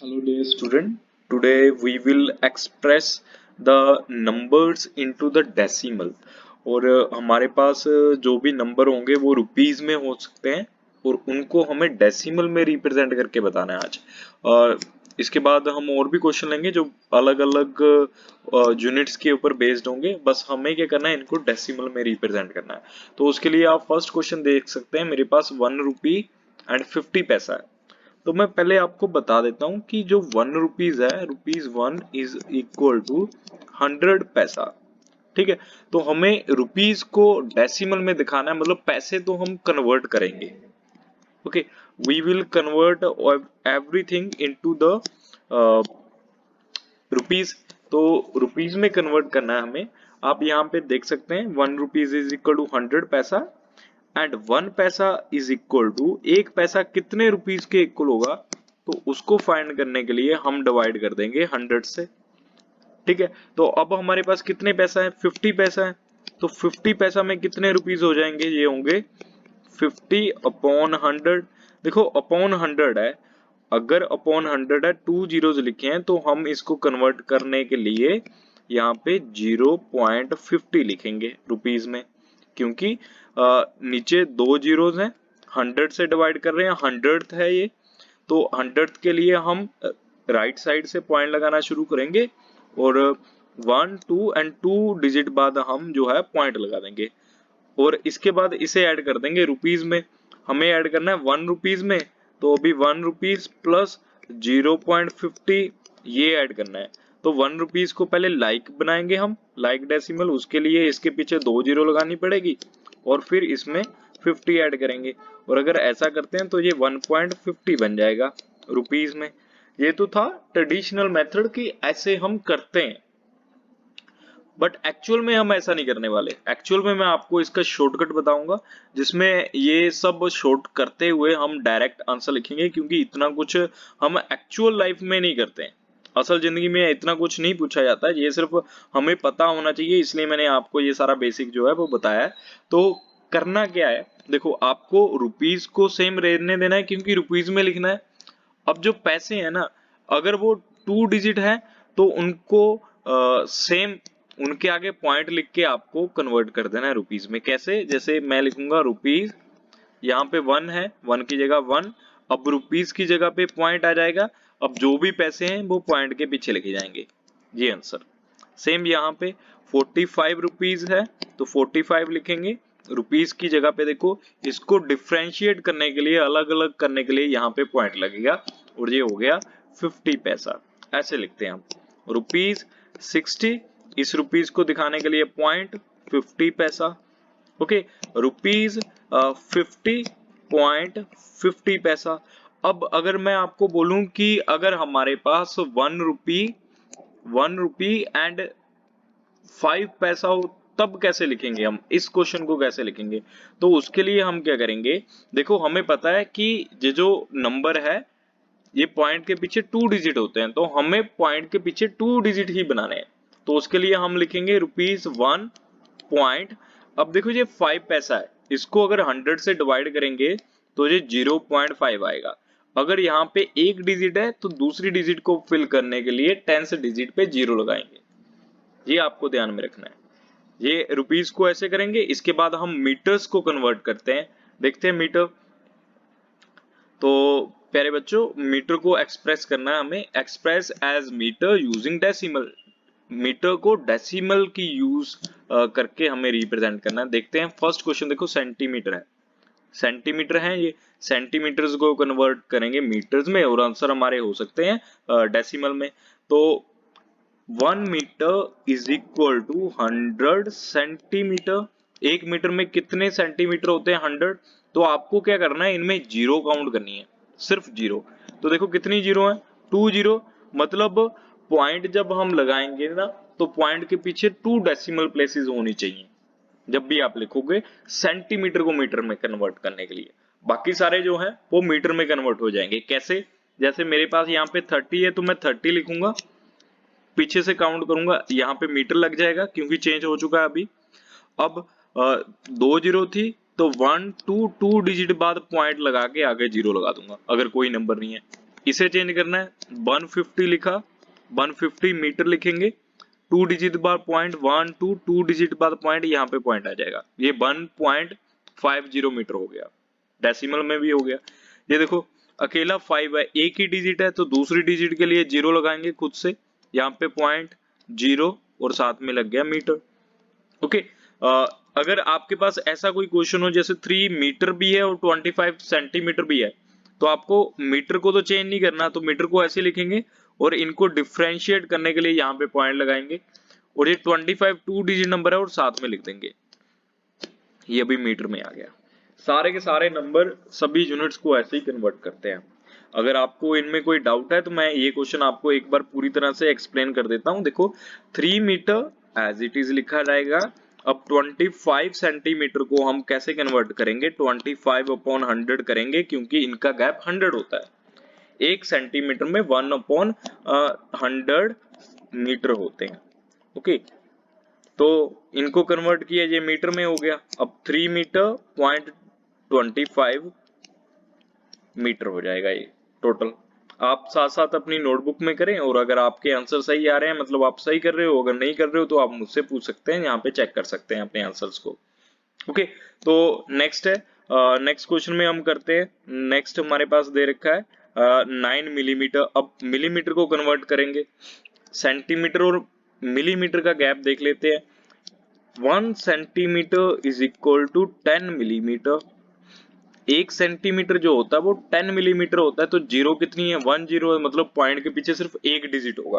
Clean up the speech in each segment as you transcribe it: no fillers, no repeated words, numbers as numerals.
Hello dear student, today we will express the numbers into the decimal और हमारे पास जो भी नंबर होंगे वो रुपीस में हो सकते हैं और उनको हमें डेसिमल में रिप्रेजेंट करके बताना है आज। और इसके बाद हम और भी क्वेश्चन लेंगे जो अलग अलग यूनिट्स के ऊपर बेस्ड होंगे, बस हमें क्या करना है, इनको डेसिमल में रिप्रेजेंट करना है। तो उसके लिए आप फर्स्ट क्वेश्चन देख सकते हैं, मेरे पास 1 रुपी एंड 50 पैसा है। तो मैं पहले आपको बता देता हूं कि जो 1 रुपीज है, ₹1 इज इक्वल टू 100 पैसा। ठीक है, तो हमें रुपीज को डेसिमल में दिखाना है, मतलब पैसे तो हम कन्वर्ट करेंगे। Okay, we will convert everything into the rupees. तो रुपीज में कन्वर्ट करना है हमें। आप यहाँ पे देख सकते हैं 1 रुपीज इज इक्वल टू 100 पैसा एंड 1 पैसा इज इक्वल टू, एक पैसा कितने रुपीज के इक्वल होगा, तो उसको फाइंड करने के लिए हम डिवाइड कर देंगे 100 से। ठीक है, तो अब हमारे पास कितने पैसा है, 50 पैसा है। तो 50 पैसा में कितने रुपीज हो जाएंगे, ये होंगे 50 अपॉन 100। देखो अपॉन 100 है, अगर अपॉन 100 है, 2 जीरोस लिखे हैं, तो हम इसको कन्वर्ट करने के लिए यहाँ पे 0.50 लिखेंगे रुपीज में, क्योंकि नीचे 2 जीरोस हैं, 100 से डिवाइड कर रहे हैं, 100th है ये, तो 100th के लिए हम राइट साइड से पॉइंट लगाना शुरू करेंगे और 1 2 एंड 2 डिजिट बाद हम जो है पॉइंट लगा देंगे और इसके बाद इसे ऐड कर देंगे रुपीज में। हमें ऐड करना है 1 रुपीज में, तो अभी 1 रुपीज प्लस 0.50 ये ऐड करना है। तो 1 रुपीज को पहले लाइक बनाएंगे हम, लाइक डेसिमल, उसके लिए इसके पीछे 2 जीरो लगानी पड़ेगी और फिर इसमें 50 ऐड करेंगे। और अगर ऐसा करते हैं तो ये 1.50 बन जाएगा रुपीज में। ये तो था ट्रेडिशनल मेथड कि ऐसे हम करते हैं, बट एक्चुअल में हम ऐसा नहीं करने वाले। एक्चुअल में मैं आपको इसका शॉर्टकट बताऊंगा, जिसमें ये सब शॉर्ट करते हुए हम डायरेक्ट आंसर लिखेंगे, क्योंकि इतना कुछ हम एक्चुअल लाइफ में नहीं करते हैं। असल जिंदगी में इतना कुछ नहीं पूछा जाता है, ये सिर्फ हमें पता होना चाहिए, इसलिए मैंने आपको ये सारा बेसिक जो है वो बताया है। तो करना क्या है, देखो आपको रुपीज को सेम रहने देना है, क्योंकि रुपीज में लिखना है। अब जो पैसे हैं ना, अगर वो 2 डिजिट है तो उनको सेम उनके आगे पॉइंट लिख के आपको कन्वर्ट कर देना है रुपीज में। कैसे, जैसे मैं लिखूंगा रुपीज, यहाँ पे 1 है, 1 की जगह 1, अब रुपीज की जगह पे पॉइंट आ जाएगा। अब जो भी पैसे हैं वो पॉइंट के पीछे लिखे जाएंगे, ये आंसर। सेम यहाँ पे 45 रुपीज है तो 45 लिखेंगे, रुपीज की जगह पे देखो, इसको डिफ्रेंशिएट करने के लिए, अलग अलग करने के लिए यहाँ पे पॉइंट लगेगा और ये हो गया 50 पैसा। ऐसे लिखते हैं हम। रुपीज 60, इस रुपीज को दिखाने के लिए पॉइंट 50 पैसा। ओके, रुपीज 50.50 पैसा। अब अगर मैं आपको बोलूं कि अगर हमारे पास 1 रुपी एंड 5 पैसा हो, तब कैसे लिखेंगे हम, इस क्वेश्चन को कैसे लिखेंगे। तो उसके लिए हम क्या करेंगे, देखो हमें पता है कि ये जो नंबर है ये पॉइंट के पीछे 2 डिजिट होते हैं, तो हमें पॉइंट के पीछे 2 डिजिट ही बनाने हैं। तो उसके लिए हम लिखेंगे रुपीज 1 पॉइंट। अब देखो ये 5 पैसा है, इसको अगर 100 से डिवाइड करेंगे तो ये 0.5 आएगा। अगर यहाँ पे एक डिजिट है तो दूसरी डिजिट को फिल करने के लिए 10th डिजिट पे 0 लगाएंगे, ये आपको ध्यान में रखना है। ये रुपीज को ऐसे करेंगे, इसके बाद हम मीटर्स को कन्वर्ट करते हैं। देखते हैं मीटर। तो प्यारे बच्चों, मीटर को एक्सप्रेस करना है हमें, express as metre using decimal. Metre को डेसिमल की यूज करके हमें रिप्रेजेंट करना है। देखते हैं फर्स्ट क्वेश्चन, देखो सेंटीमीटर है, सेंटीमीटर है ये, सेंटीमीटर्स को कन्वर्ट करेंगे मीटर्स में और आंसर हमारे हो सकते हैं डेसिमल में। तो 1 metre is equal to 100 centimetre. एक मीटर में कितने सेंटीमीटर होते हैं, 100। तो आपको क्या करना है, इनमें जीरो काउंट करनी है, सिर्फ जीरो। तो देखो कितनी जीरो है, 2 जीरो। मतलब पॉइंट जब हम लगाएंगे ना, तो पॉइंट के पीछे 2 डेसिमल प्लेसेस होनी चाहिए जब भी आप लिखोगे सेंटीमीटर को मीटर में कन्वर्ट करने के लिए। बाकी सारे जो है वो मीटर में कन्वर्ट हो जाएंगे। कैसे, जैसे मेरे पास यहाँ पे 30 है तो मैं 30 लिखूंगा, पीछे से काउंट करूंगा, यहाँ पे मीटर लग जाएगा क्योंकि चेंज हो चुका है अभी। अब 2 जीरो थी तो 1 2 2 डिजिट बाद पॉइंट लगा के आगे जीरो लगा दूंगा अगर कोई नंबर नहीं है। इसे चेंज करना है, 150 लिखा, 150 मीटर लिखेंगे, 2 डिजिट बाद पॉइंट, 1 2 2 डिजिट बाद पॉइंट, यहाँ पे पॉइंट आ जाएगा, ये 1.50 मीटर हो गया, डेसिमल में भी हो गया। ये देखो अकेला 5 है, एक ही डिजिट है, तो दूसरी डिजिट के लिए 0 लगाएंगे खुद से, यहाँ पे 0.0 और साथ में लग गया मीटर। ओके, अगर आपके पास ऐसा कोई क्वेश्चन हो जैसे 3 मीटर भी है और 25 सेंटीमीटर भी है, तो आपको मीटर को तो चेंज नहीं करना, तो मीटर को ऐसे लिखेंगे और इनको डिफरेंशिएट करने के लिए यहाँ पे पॉइंट लगाएंगे, और ये 25 2 डिजिट नंबर है और साथ में लिख देंगे, ये भी मीटर में आ गया। सारे के सारे नंबर सभी यूनिट्स को ऐसे ही कन्वर्ट करते हैं। अगर आपको इनमें कोई डाउट है तो मैं ये क्वेश्चन आपको एक बार पूरी तरह से एक्सप्लेन कर देता हूं। देखो 3 मीटर एज इट इज लिखा जाएगा। अब 25 सेंटीमीटर को हम कैसे कन्वर्ट करेंगे, 25/100 करेंगे, क्योंकि इनका गैप 100 होता है। 1 सेंटीमीटर में 1/100 मीटर होते हैं। ओके, तो इनको कन्वर्ट किया, ये मीटर में हो गया। अब 3 मीटर 0.25 मीटर हो जाएगा ये टोटल। आप साथ साथ अपनी नोटबुक में करें, और अगर आपके आंसर सही आ रहे हैं, मतलब आप सही कर रहे हो, अगर नहीं कर रहे हो तो आप मुझसे पूछ सकते हैं, यहाँ पे चेक कर सकते हैं अपने आंसर्स को। ओके, तो नेक्स्ट है, नेक्स्ट क्वेश्चन में हम करते हैं। नेक्स्ट हमारे पास दे रखा है 9 मिलीमीटर। अब मिलीमीटर को कन्वर्ट करेंगे, सेंटीमीटर और मिलीमीटर का गैप देख लेते हैं। 1 centimetre is equal to 10 millimetre. 1 centimetre जो होता है वो 10 मिलीमीटर होता है, तो जीरो कितनी है, 1 0 है, मतलब पॉइंट के पीछे सिर्फ एक डिजिट होगा।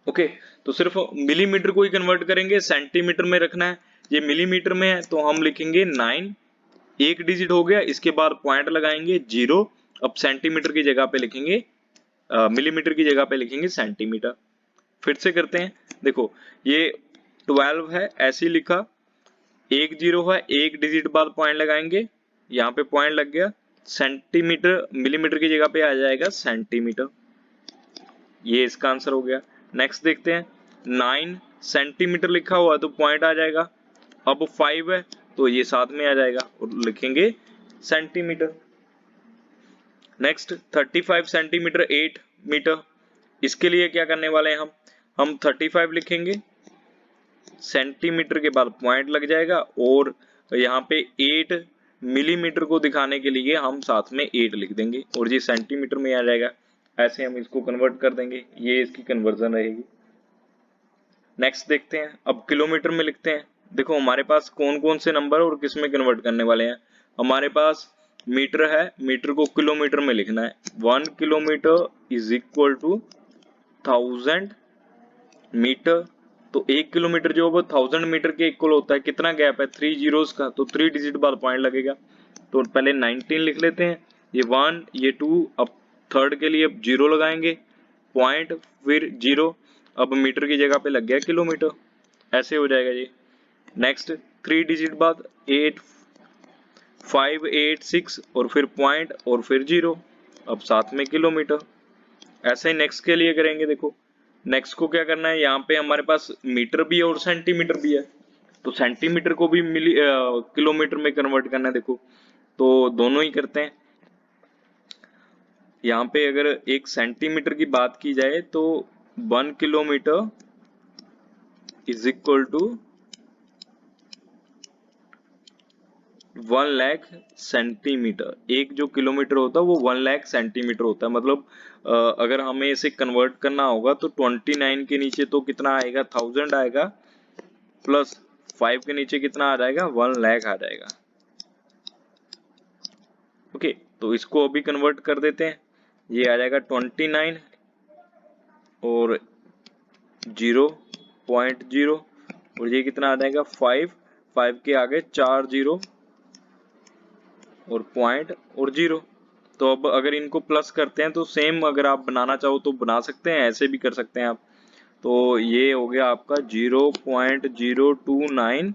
ओके, तो सिर्फ मिलीमीटर को ही कन्वर्ट करेंगे, सेंटीमीटर में रखना है, ये मिलीमीटर में है तो हम लिखेंगे 9, एक डिजिट हो गया, इसके बाद पॉइंट लगाएंगे 0। अब सेंटीमीटर की जगह पे लिखेंगे, मिलीमीटर की जगह पे लिखेंगे सेंटीमीटर। फिर से करते हैं, देखो ये 12 है, ऐसे लिखा, 1 0 है, एक डिजिट बाद पॉइंट लगाएंगे, यहाँ पे पॉइंट लग गया, सेंटीमीटर मिलीमीटर की जगह पे आ जाएगा सेंटीमीटर, ये इसका आंसर हो गया। नेक्स्ट देखते हैं, 9 सेंटीमीटर लिखा हुआ है तो पॉइंट आ जाएगा, अब 5 है तो ये साथ में आ जाएगा और लिखेंगे सेंटीमीटर। नेक्स्ट 35 सेंटीमीटर 8 मीटर, इसके लिए क्या करने वाले हैं हम 35 लिखेंगे, सेंटीमीटर के बाद पॉइंट लग जाएगा, और यहाँ पे 8 मिलीमीटर को दिखाने के लिए हम साथ में 8 लिख देंगे और ये सेंटीमीटर में आ जाएगा। ऐसे हम इसको कन्वर्ट कर देंगे, ये इसकी कन्वर्जन रहेगी। नेक्स्ट देखते हैं, अब किलोमीटर में लिखते हैं। देखो हमारे पास कौन कौन से नंबर और किस में कन्वर्ट करने वाले हैं। हमारे पास मीटर है, मीटर को किलोमीटर में लिखना है। 1 kilometre is equal to 1000 metre, तो 1 किलोमीटर जो वो 1000 मीटर के इक्वल होता है। कितना गैप है, 3 जीरोस का, तो 3 डिजिट बाद पॉइंट लगेगा। तो पहले 19 लिख लेते हैं, ये 1 ये 2, अब थर्ड के लिए 0 लगाएंगे, पॉइंट फिर 0, अब मीटर की जगह पे लग गया किलोमीटर, ऐसे हो जाएगा ये। नेक्स्ट 3 डिजिट बाद 8 5 8 6 और फिर पॉइंट और फिर 0, अब साथ में किलोमीटर। ऐसे ही नेक्स्ट के लिए करेंगे। देखो नेक्स्ट को क्या करना है, यहाँ पे हमारे पास मीटर भी है और सेंटीमीटर भी है, तो सेंटीमीटर को भी किलोमीटर में कन्वर्ट करना है। देखो तो दोनों ही करते हैं। यहाँ पे अगर एक सेंटीमीटर की बात की जाए तो 1 kilometre is equal to 1 lakh centimetre. एक जो किलोमीटर होता है वो 1 लाख सेंटीमीटर होता है। मतलब अगर हमें इसे कन्वर्ट करना होगा तो 29 के नीचे तो कितना आएगा, 1000 आएगा, प्लस 5 के नीचे कितना आ जाएगा, 1 लाख आ जाएगा। ओके, तो इसको अभी कन्वर्ट कर देते हैं, ये आ जाएगा 29 और 0.0, और ये कितना आ जाएगा 5 के आगे 4 0 और पॉइंट और 0। तो अब अगर इनको प्लस करते हैं तो सेम अगर आप बनाना चाहो तो बना सकते हैं, ऐसे भी कर सकते हैं आप। तो ये हो गया आपका 0.029,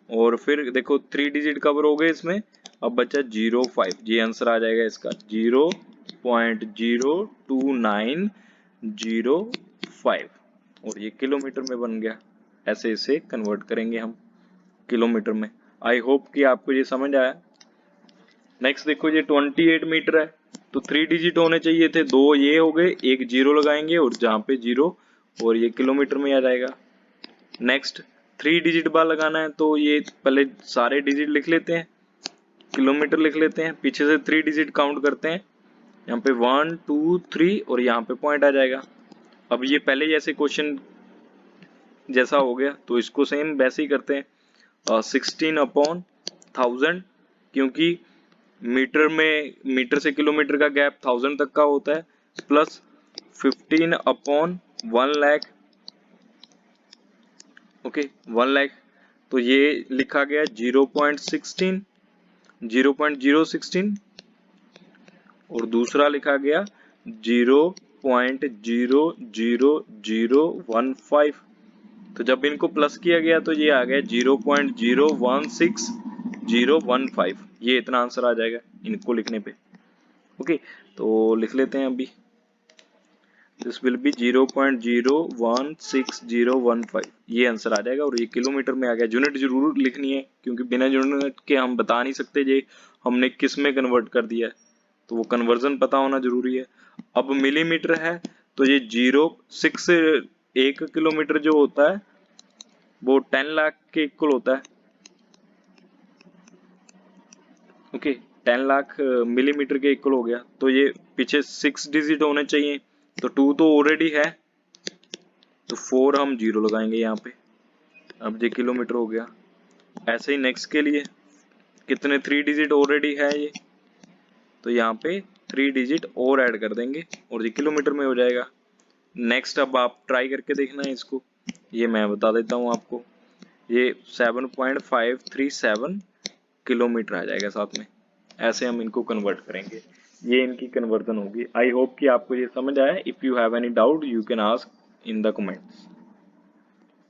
और फिर देखो 3 डिजिट कवर हो गए इसमें, अब बचा 05, ये आंसर आ जाएगा इसका 0.02905, और ये किलोमीटर में बन गया। ऐसे इसे कन्वर्ट करेंगे हम किलोमीटर में। आई होप कि आपको ये समझ आया। नेक्स्ट देखो ये 28 मीटर है, तो 3 डिजिट होने चाहिए थे, 2 ये हो गए, एक जीरो लगाएंगे और जहाँ पे जीरो और ये किलोमीटर में आ जाएगा। नेक्स्ट 3 डिजिट बार लगाना है तो ये पहले सारे डिजिट लिख लेते हैं, किलोमीटर लिख लेते हैं, पीछे से 3 डिजिट काउंट करते हैं, यहाँ पे 1 2 3 और यहाँ पे पॉइंट आ जाएगा। अब ये पहले जैसे क्वेश्चन जैसा हो गया तो इसको सेम वैसे ही करते हैं। 16/1000 क्योंकि मीटर से किलोमीटर का गैप 1000 तक का होता है, प्लस 15/1 लाख। ओके 1 लाख, तो ये लिखा गया 0.016 और दूसरा लिखा गया 0.00015। तो जब इनको प्लस किया गया तो ये आ गया 0.016015। ये इतना आंसर आ जाएगा इनको लिखने पे। ओके तो लिख लेते हैं अभी, दिस विल बी 0.016015। ये आंसर आ जाएगा और ये किलोमीटर में आ गया। यूनिट जरूर लिखनी है क्योंकि बिना यूनिट के हम बता नहीं सकते जे हमने किस में कन्वर्ट कर दिया है, तो वो कन्वर्जन पता होना जरूरी है। अब मिलीमीटर है तो ये 0.6 1 किलोमीटर जो होता है वो 10 लाख के इक्वल होता है। ओके 10 लाख मिलीमीटर के इक्वल हो गया, तो ये पीछे 6 डिजिट होने चाहिए, तो 2 तो ऑलरेडी है तो 4 हम जीरो लगाएंगे यहाँ पे। अब ये किलोमीटर हो गया। ऐसे ही नेक्स्ट के लिए कितने 3 डिजिट ऑलरेडी है ये, तो यहाँ पे 3 डिजिट और ऐड कर देंगे और ये किलोमीटर में हो जाएगा। नेक्स्ट अब आप ट्राई करके देखना है इसको, ये मैं बता देता हूँ आपको, ये 7.537 किलोमीटर आ जाएगा साथ में। ऐसे हम इनको कन्वर्ट करेंगे, ये इनकी कन्वर्जन होगी। आई होप कि आपको ये समझ आया। If you have any doubt you can ask in the comments.